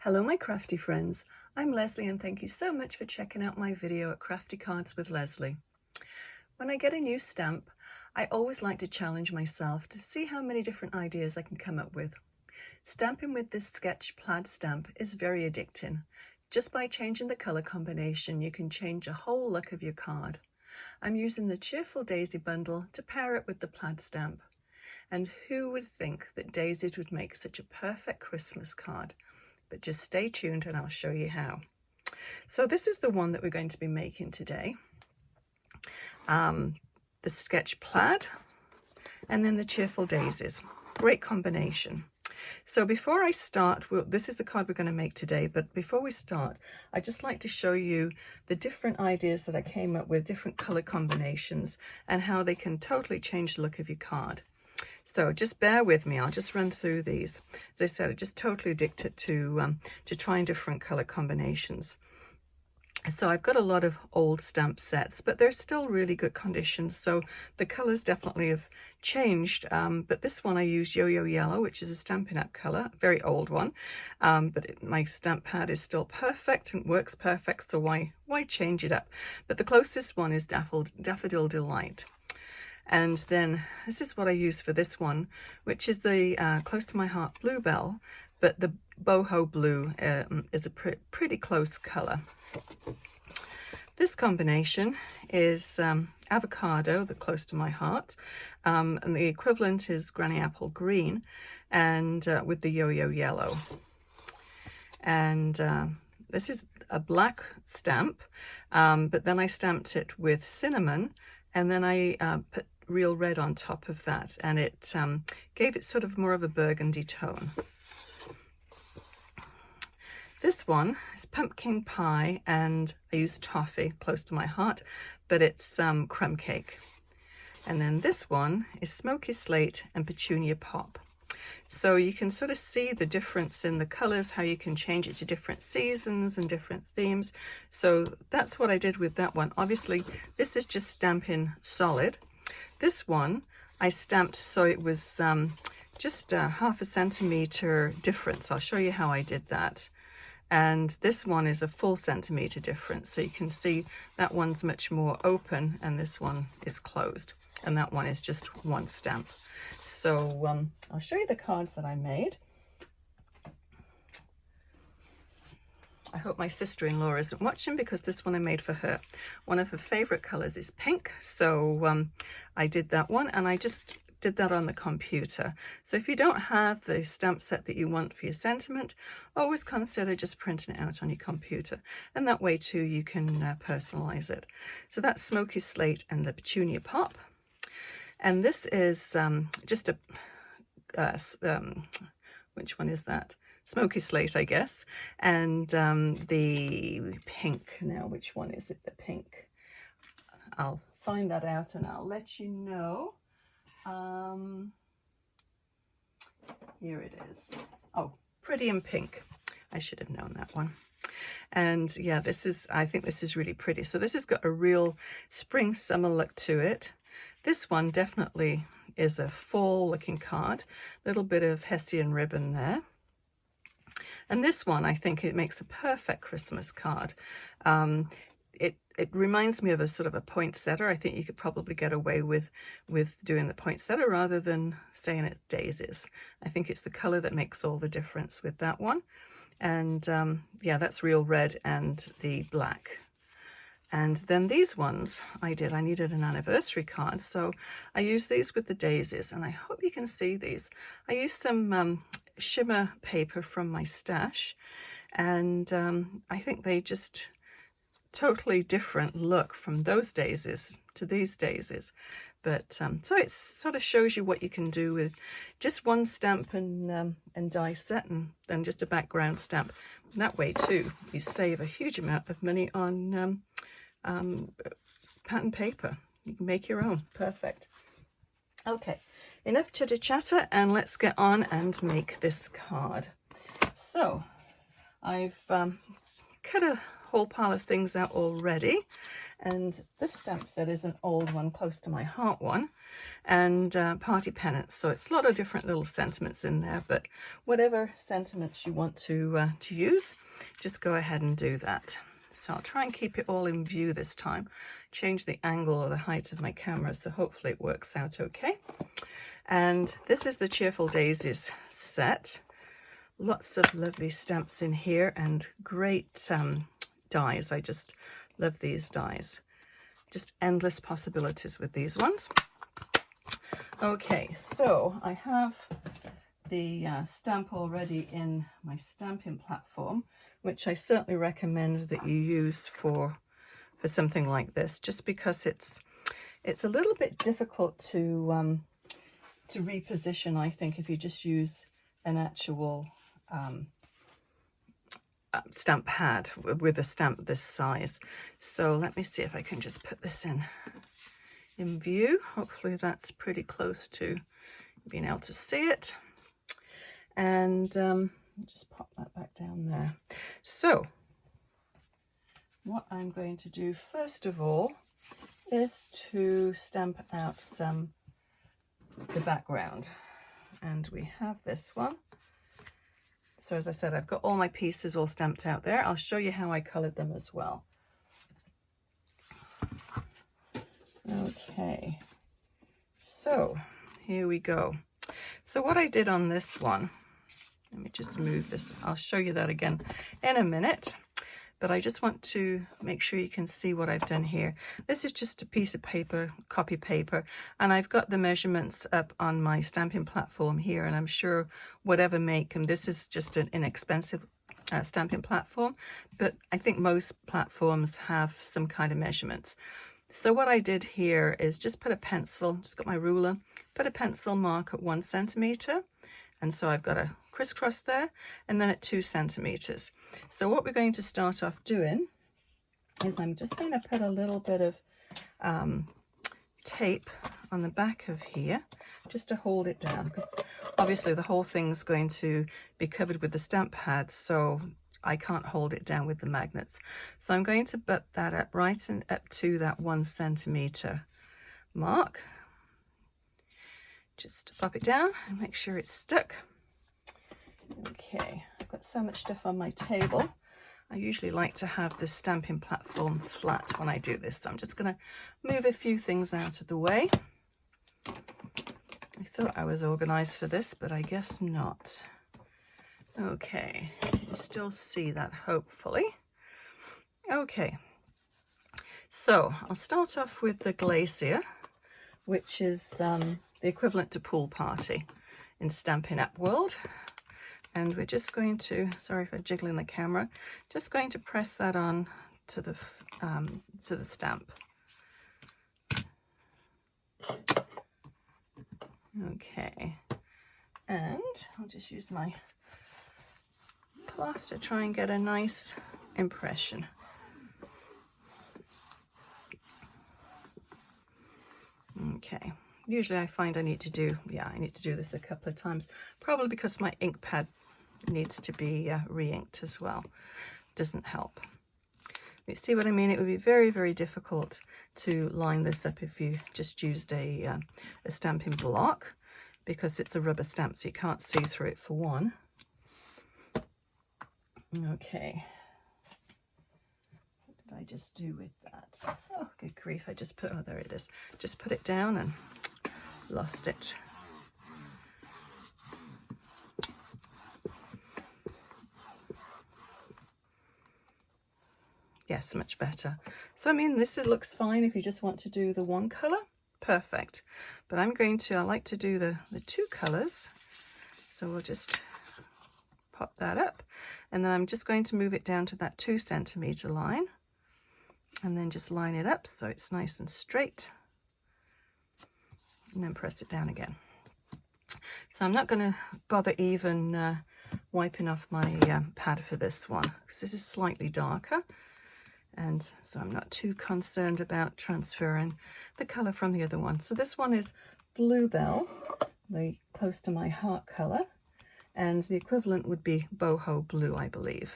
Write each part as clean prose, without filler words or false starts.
Hello my crafty friends, I'm Lesley and thank you so much for checking out my video at Crafty Cards with Lesley. When I get a new stamp, I always like to challenge myself to see how many different ideas I can come up with. Stamping with this sketch plaid stamp is very addicting. Just by changing the colour combination, you can change a whole look of your card. I'm using the Cheerful Daisy bundle to pair it with the plaid stamp. And who would think that daisies would make such a perfect Christmas card? But just stay tuned and I'll show you how. So this is the one that we're going to be making today. The sketch plaid and then the Cheerful Daisies. Great combination. So before I start, this is the card we're going to make today, but before we start, I'd just like to show you the different ideas that I came up with, different color combinations, and how they can totally change the look of your card. So just bear with me, I'll just run through these. As I said, I'm just totally addicted to trying different color combinations. So I've got a lot of old stamp sets, but they're still really good condition. So the colors definitely have changed. But this one I used Yo-Yo Yellow, which is a Stampin' Up color, very old one. But my stamp pad is still perfect and works perfect. So why change it up? But the closest one is Daffodil Delight. And then this is what I use for this one, which is the Close to My Heart Bluebell, but the Boho Blue is a pretty close color. This combination is Avocado, the Close to My Heart, and the equivalent is Granny Apple Green, and with the Yo-Yo Yellow. And this is a black stamp, but then I stamped it with cinnamon, and then I put real red on top of that, and it gave it sort of more of a burgundy tone. This one is Pumpkin Pie, and I use Toffee, Close to My Heart, but it's crumb cake. And then this one is Smoky Slate and Petunia Pop. So you can sort of see the difference in the colors, how you can change it to different seasons and different themes. So that's what I did with that one. Obviously, this is just Stampin' Solid. This one I stamped so it was just half a centimeter difference. I'll show you how I did that. And this one is a full centimeter difference. So you can see that one's much more open and this one is closed. And that one is just one stamp. So I'll show you the cards that I made. I hope my sister-in-law isn't watching because this one I made for her. One of her favorite colors is pink. So I did that one and I just did that on the computer. So if you don't have the stamp set that you want for your sentiment, always consider just printing it out on your computer. And that way too you can personalize it. So that's Smoky Slate and the Petunia Pop. And this is just a, which one is that? Smoky Slate, I guess. And the pink, now which one is it, the pink? I'll find that out and I'll let you know. Here it is. Oh, Pretty in Pink. I should have known that one. And yeah, I think this is really pretty. So this has got a real spring summer look to it. This one definitely is a fall looking card. A little bit of Hessian ribbon there. And this one, I think it makes a perfect Christmas card. It reminds me of a sort of a poinsettia. I think you could probably get away with doing the poinsettia rather than saying it's daisies. I think it's the color that makes all the difference with that one. And yeah, that's real red and the black. And then these ones I needed an anniversary card. So I used these with the daisies and I hope you can see these. I used some shimmer paper from my stash and I think they just totally different look from those daisies to these daisies. But so it sort of shows you what you can do with just one stamp and die set and then just a background stamp. And that way too you save a huge amount of money on pattern paper. You can make your own. Perfect. Okay, enough chitter chatter and let's get on and make this card. So I've cut a whole pile of things out already, and this stamp set is an old one, Close to My Heart one, and party pennants. So it's a lot of different little sentiments in there, but whatever sentiments you want to use, just go ahead and do that. So I'll try and keep it all in view this time. Change the angle or the height of my camera, so hopefully it works out okay. And this is the Cheerful Daisies set. Lots of lovely stamps in here and great dies. I just love these dies. Just endless possibilities with these ones. Okay, so I have the stamp already in my Stampin' platform, which I certainly recommend that you use for something like this, just because it's a little bit difficult to reposition, I think, if you just use an actual stamp pad with a stamp this size. So let me see if I can just put this in view. Hopefully that's pretty close to being able to see it. And just pop that back down there. So what I'm going to do first of all is to stamp out the background, and we have this one. So as I said, I've got all my pieces all stamped out there. I'll show you how I colored them as well. Okay, so here we go. So what I did on this one, let me just move this. I'll show you that again in a minute, but I just want to make sure you can see what I've done here. This is just a piece of paper, copy paper, and I've got the measurements up on my Stampin' platform here, and I'm sure whatever make, and this is just an inexpensive Stampin' platform, but I think most platforms have some kind of measurements. So what I did here is just put a pencil, just got my ruler, put a pencil mark at 1 centimeter, and so I've got a crisscross there, and then at 2 centimeters. So what we're going to start off doing is I'm just going to put a little bit of tape on the back of here just to hold it down, because obviously the whole thing's going to be covered with the stamp pad, so I can't hold it down with the magnets. So I'm going to butt that up right and up to that 1 centimeter mark. Just pop it down and make sure it's stuck. Okay, I've got so much stuff on my table. I usually like to have the Stampin' platform flat when I do this, so I'm just going to move a few things out of the way. I thought I was organized for this, but I guess not. Okay, you still see that, hopefully. Okay, so I'll start off with the Glacier, which is the equivalent to Pool Party in Stampin' Up World. And we're just going to, sorry for jiggling the camera, just going to press that on to the stamp. Okay, and I'll just use my cloth to try and get a nice impression. Okay, usually I find I need to do this a couple of times, probably because my ink pad needs to be re-inked as well. Doesn't help. You see what I mean? It would be very, very difficult to line this up if you just used a stamping block, because it's a rubber stamp, so you can't see through it for one. Okay. What did I just do with that? Oh, good grief. I just put, oh, there it is. Just put it down and lost it. Yes, much better. So, I mean, this looks fine if you just want to do the one color. Perfect. But I like to do the 2 colors. So we'll just pop that up. And then I'm just going to move it down to that 2 centimeter line. And then just line it up so it's nice and straight. And then press it down again. So I'm not going to bother even wiping off my pad for this one, because this is slightly darker. And so I'm not too concerned about transferring the colour from the other one. So this one is Bluebell, close to my heart colour, and the equivalent would be Boho Blue, I believe.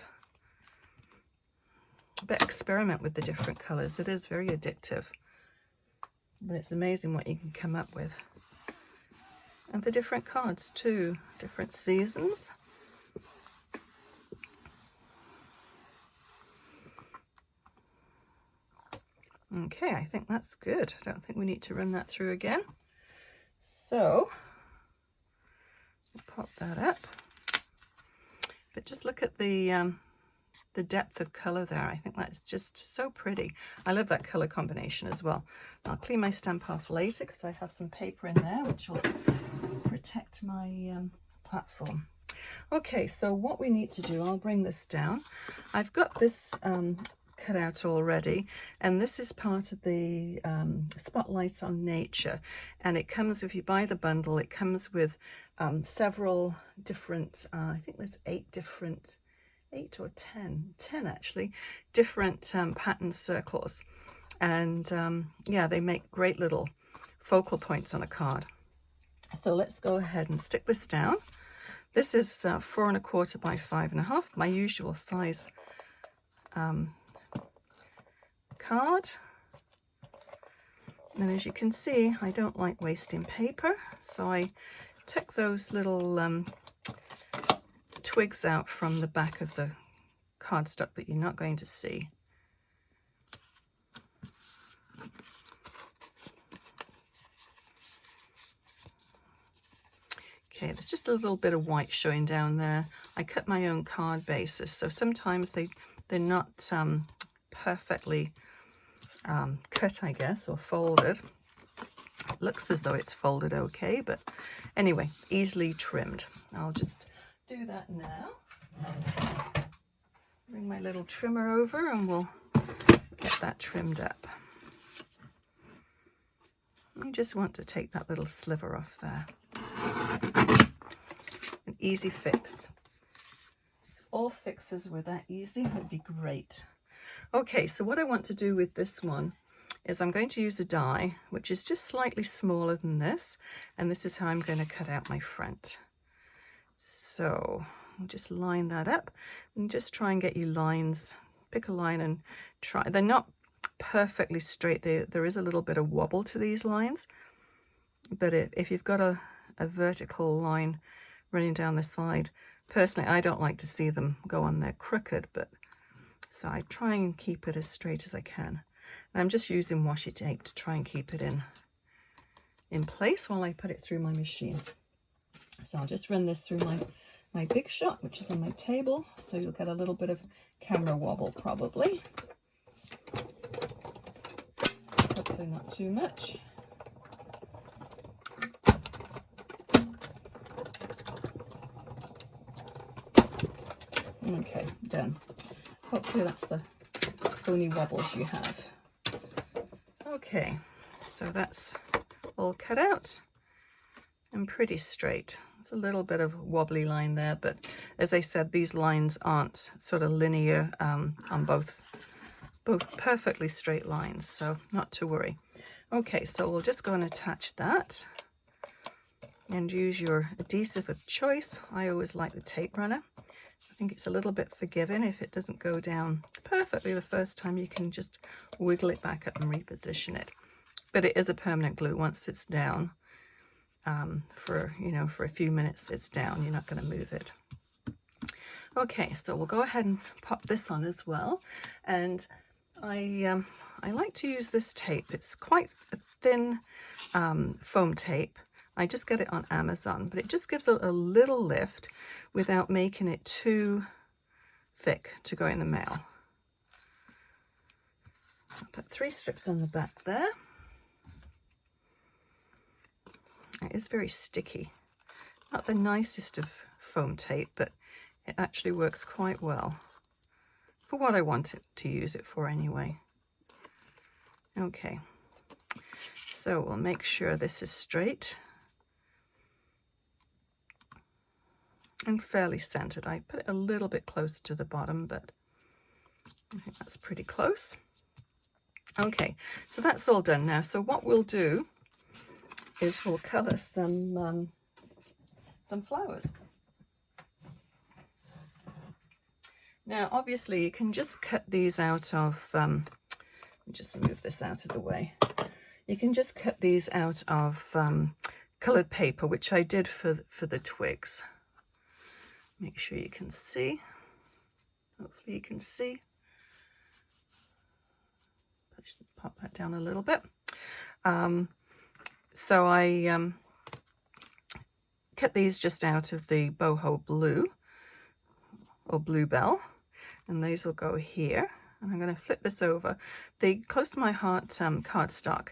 But experiment with the different colours. It is very addictive. but it's amazing what you can come up with. And for different cards too, different seasons. Okay, I think that's good. I don't think we need to run that through again. So, pop that up. But just look at the depth of color there. I think that's just so pretty. I love that color combination as well. I'll clean my stamp off later because I have some paper in there which will protect my platform. Okay, so what we need to do, I'll bring this down. I've got this cut out already, and this is part of the Spotlights on Nature, and it comes, if you buy the bundle, it comes with several different, I think there's 8 or 10 actually, different pattern circles, and yeah, they make great little focal points on a card. So let's go ahead and stick this down. This is 4 1/4 by 5 1/2, my usual size card. And as you can see, I don't like wasting paper, so I took those little twigs out from the back of the cardstock that you're not going to see. Okay, there's just a little bit of white showing down there. I cut my own card bases, so sometimes they're not perfectly cut, I guess, or folded. It looks as though it's folded okay, but anyway, easily trimmed. I'll just do that now. Bring my little trimmer over and we'll get that trimmed up. You just want to take that little sliver off there. An easy fix. If all fixes were that easy, that'd be great. Okay, so what I want to do with this one is I'm going to use a die, which is just slightly smaller than this, and this is how I'm going to cut out my front. So I'll just line that up and just try and get you lines. Pick a line and try. They're not perfectly straight. There is a little bit of wobble to these lines, but if you've got a vertical line running down the side, personally I don't like to see them go on there crooked, but so I try and keep it as straight as I can. And I'm just using washi tape to try and keep it in place while I put it through my machine. So I'll just run this through my Big Shot, which is on my table, so you'll get a little bit of camera wobble probably. Hopefully not too much. Okay, done. Hopefully that's the only wobbles you have. Okay, so that's all cut out and pretty straight. There's a little bit of wobbly line there, but as I said, these lines aren't sort of linear on both perfectly straight lines, so not to worry. Okay, so we'll just go and attach that and use your adhesive of choice. I always like the tape runner. I think it's a little bit forgiving. If it doesn't go down perfectly the first time, you can just wiggle it back up and reposition it. But it is a permanent glue. Once it's down, for a few minutes it's down, you're not going to move it. Okay, so we'll go ahead and pop this on as well. And I like to use this tape. It's quite a thin foam tape. I just get it on Amazon, but it just gives a little lift without making it too thick to go in the mail. I'll put 3 strips on the back there. It is very sticky. Not the nicest of foam tape, but it actually works quite well for what I want it to use it for anyway. Okay, so we'll make sure this is straight and fairly centered. I put it a little bit closer to the bottom, but I think that's pretty close. Okay, so that's all done now. So what we'll do is we'll colour some flowers. Now, obviously, you can just cut these out of, just move this out of the way. You can just cut these out of coloured paper, which I did for the twigs. Make sure you can see. Hopefully you can see. Pop that down a little bit. So I cut these just out of the Boho Blue or Bluebell, and these will go here. And I'm going to flip this over. The Close to My Heart cardstock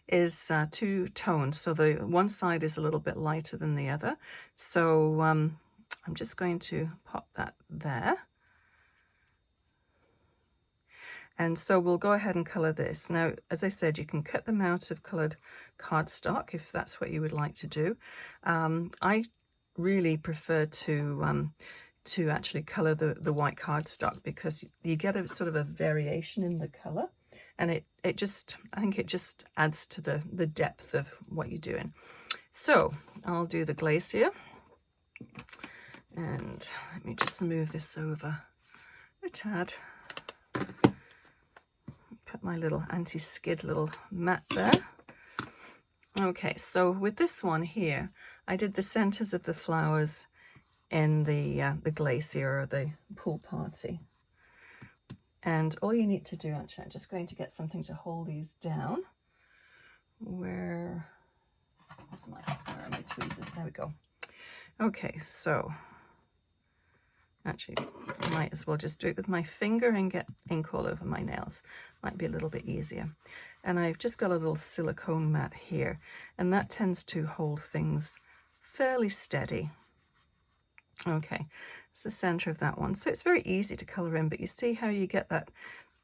is two-toned, so the one side is a little bit lighter than the other. So I'm just going to pop that there. And so we'll go ahead and colour this. Now, as I said, you can cut them out of coloured cardstock if that's what you would like to do. I really prefer to actually colour the white cardstock, because you get a sort of a variation in the colour, and I think it just adds to the depth of what you're doing. So I'll do the glacier, and let me just move this over a tad. Put my little anti-skid little mat there. Okay, so with this one here, I did the centers of the flowers in the glacier, or the pool party. And all you need to do, actually, I'm just going to get something to hold these down. Where are my tweezers? There we go. Okay, so actually, I might as well just do it with my finger and get ink all over my nails. Might be a little bit easier. And I've just got a little silicone mat here, and that tends to hold things fairly steady. Okay, it's the center of that one. So it's very easy to color in, but you see how you get that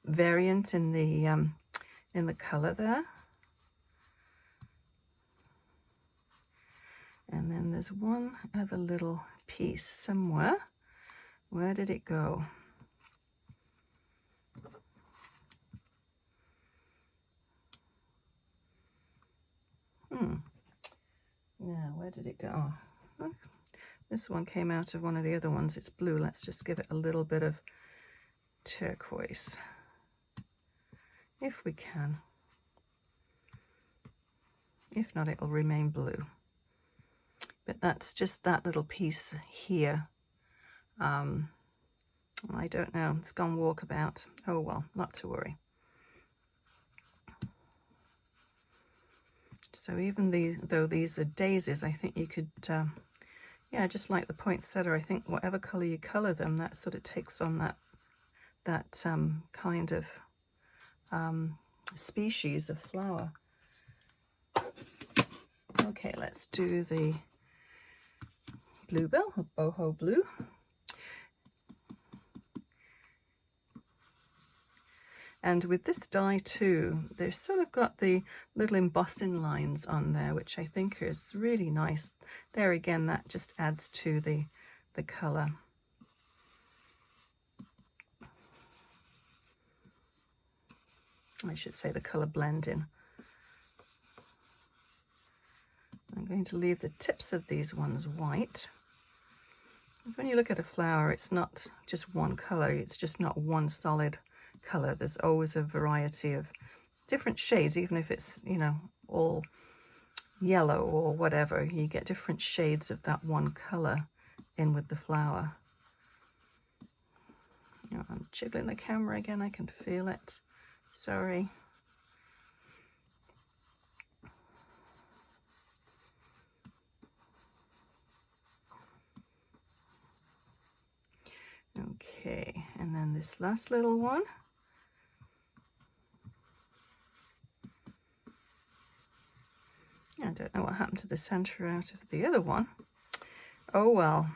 variant in the color there. And then there's one other little piece somewhere. Where did it go? Now, where did it go? Oh, this one came out of one of the other ones. It's blue. Let's just give it a little bit of turquoise, if we can. If not, it'll remain blue. But that's just that little piece here. I don't know. It's gone walkabout. Oh well, not to worry. So even though these are daisies, I think you could, yeah, just like the poinsettia, I think whatever color you color them, that sort of takes on that kind of species of flower. Okay, let's do the Bluebell, or Boho Blue. And with this die too, they've sort of got the little embossing lines on there, which I think is really nice. There again, that just adds to the colour. I should say the colour blending. I'm going to leave the tips of these ones white. When you look at a flower, it's not just one colour, it's just not one solid colour. There's always a variety of different shades, even if it's, you know, all yellow or whatever, you get different shades of that one colour in with the flower. You know, I'm jiggling the camera again, I can feel it. Sorry. Okay, and then this last little one. I don't know what happened to the center out of the other one. Oh well,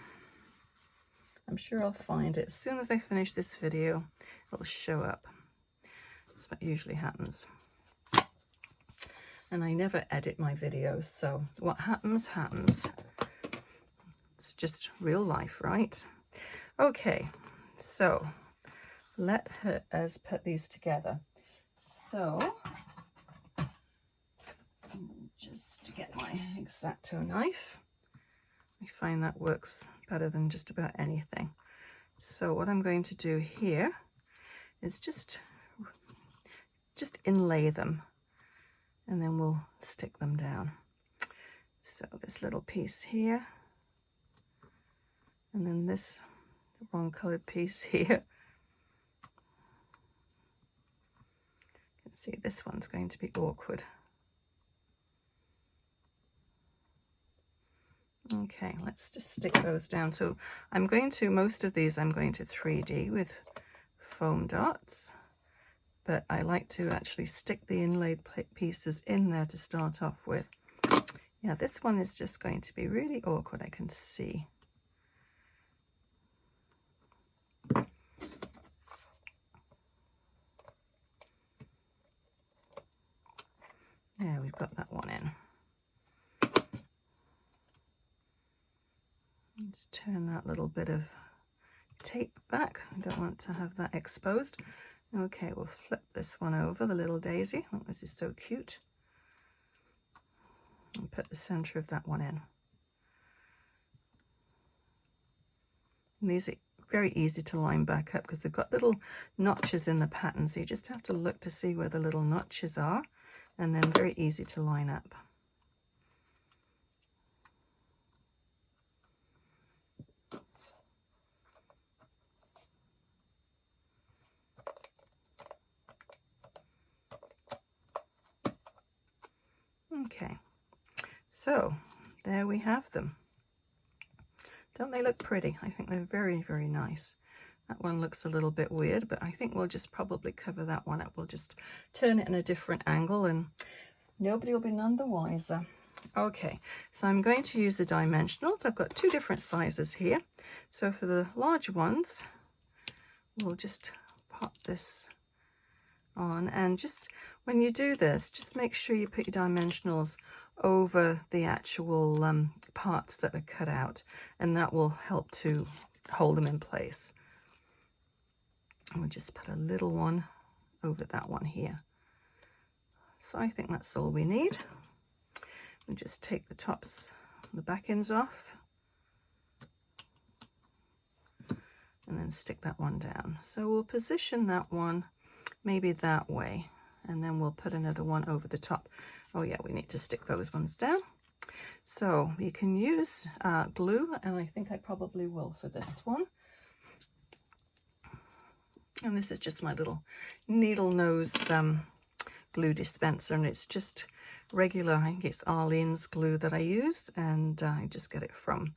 I'm sure I'll find it. As soon as I finish this video, it'll show up. That's what usually happens. And I never edit my videos, so what happens, happens. It's just real life, right? Okay, so let us put these together. So, just get my X-Acto knife. I find that works better than just about anything. So what I'm going to do here is just inlay them. and then we'll stick them down. So this little piece here, and then this wrong colored piece here. You can see this one's going to be awkward. Okay, let's just stick those down. So I'm going to, most of these I'm going to 3D with foam dots, but I like to actually stick the inlaid pieces in there to start off with. Yeah, this one is just going to be really awkward, I can see. Yeah, we've got that one in. Let's turn that little bit of tape back. I don't want to have that exposed. Okay, we'll flip this one over, the little daisy. Oh, this is so cute. And put the center of that one in. And these are very easy to line back up because they've got little notches in the pattern, so you just have to look to see where the little notches are, and then very easy to line up. Okay, so there we have them. Don't they look pretty? I think they're very, very nice. That one looks a little bit weird, but I think we'll just probably cover that one up. We'll just turn it in a different angle and nobody will be none the wiser. Okay, so I'm going to use the dimensionals. I've got two different sizes here. So for the large ones, we'll just pop this on, and just when you do this, just make sure you put your dimensionals over the actual parts that are cut out, and that will help to hold them in place. And we'll just put a little one over that one here. So I think that's all we need. We'll just take the tops, the back ends off, and then stick that one down. So we'll position that one maybe that way, and then we'll put another one over the top. Oh yeah, we need to stick those ones down. So you can use glue, and I think I probably will for this one. And this is just my little needle nose glue dispenser, and it's just regular, I think it's Arlene's glue that I use, and I just get it from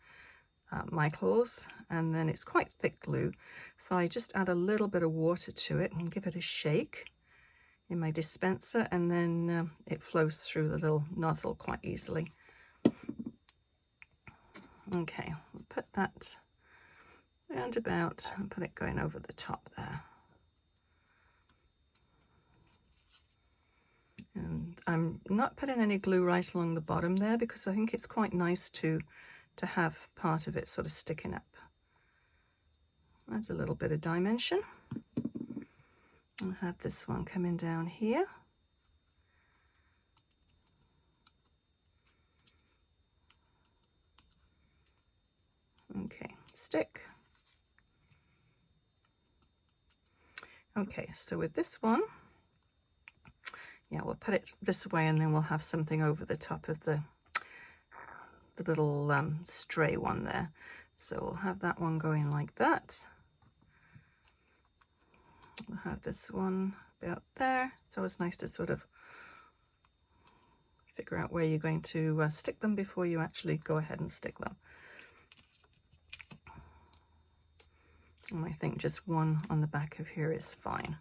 Michael's, and then it's quite thick glue, so I just add a little bit of water to it and give it a shake in my dispenser, and then it flows through the little nozzle quite easily. Okay, we'll put that round about and put it going over the top there. And I'm not putting any glue right along the bottom there because I think it's quite nice to have part of it sort of sticking up. Adds a little bit of dimension. I'll have this one coming down here. Okay, stick. Okay, so with this one, yeah, we'll put it this way, and then we'll have something over the top of the little stray one there. So we'll have that one going like that. We'll have this one about there. It's always nice to sort of figure out where you're going to stick them before you actually go ahead and stick them. And I think just one on the back of here is fine.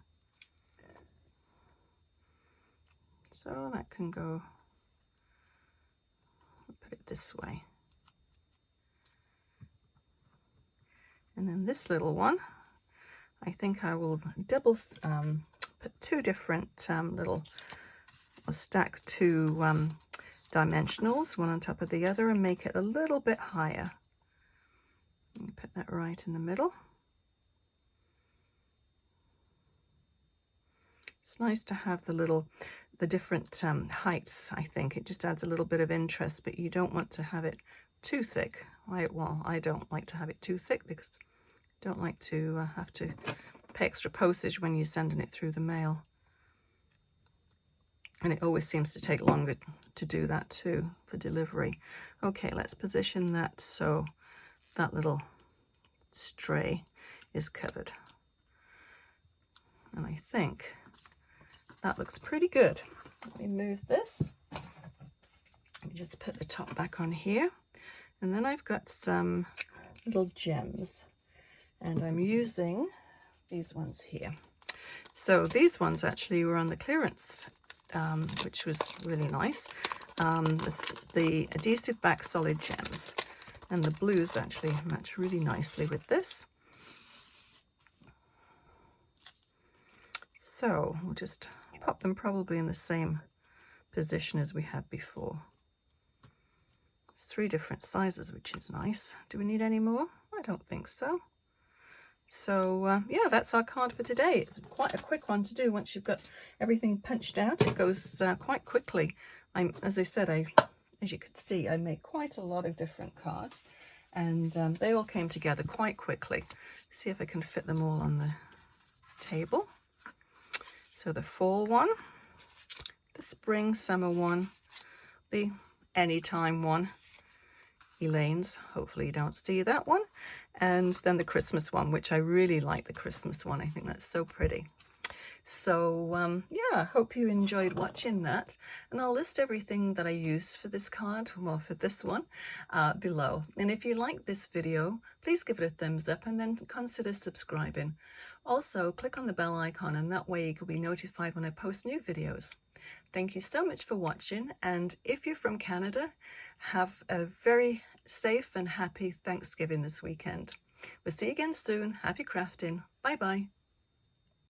So that can go, put it this way. And then this little one, I think I will double, put two different little, I'll stack two dimensionals, one on top of the other, and make it a little bit higher. Put that right in the middle. It's nice to have the different heights. I think it just adds a little bit of interest, but you don't want to have it too thick. Well, I don't like to have it too thick because I don't like to have to pay extra postage when you're sending it through the mail. And it always seems to take longer to do that too for delivery. Okay, let's position that so that little stray is covered. And I think that looks pretty good. Let me move this. Let me just put the top back on here. And then I've got some little gems. And I'm using these ones here. So these ones actually were on the clearance, which was really nice. The adhesive back solid gems. And the blues actually match really nicely with this. So we'll just pop them probably in the same position as we had before. It's 3 different sizes, which is nice. Do we need any more? I don't think so. So yeah, that's our card for today. It's quite a quick one to do once you've got everything punched out. It goes quite quickly. As I said, as you could see, I made quite a lot of different cards, and they all came together quite quickly. See if I can fit them all on the table. So the fall one, the spring summer one, the anytime one, Elaine's, hopefully you don't see that one, and then the Christmas one, which I really like the Christmas one. I think that's so pretty. So yeah, I hope you enjoyed watching that, and I'll list everything that I used for this card, well, for this one, below. And if you like this video, please give it a thumbs up and then consider subscribing. Also, click on the bell icon, and that way you will be notified when I post new videos. Thank you so much for watching, and if you're from Canada, have a very safe and happy Thanksgiving this weekend. We'll see you again soon. Happy crafting. Bye bye.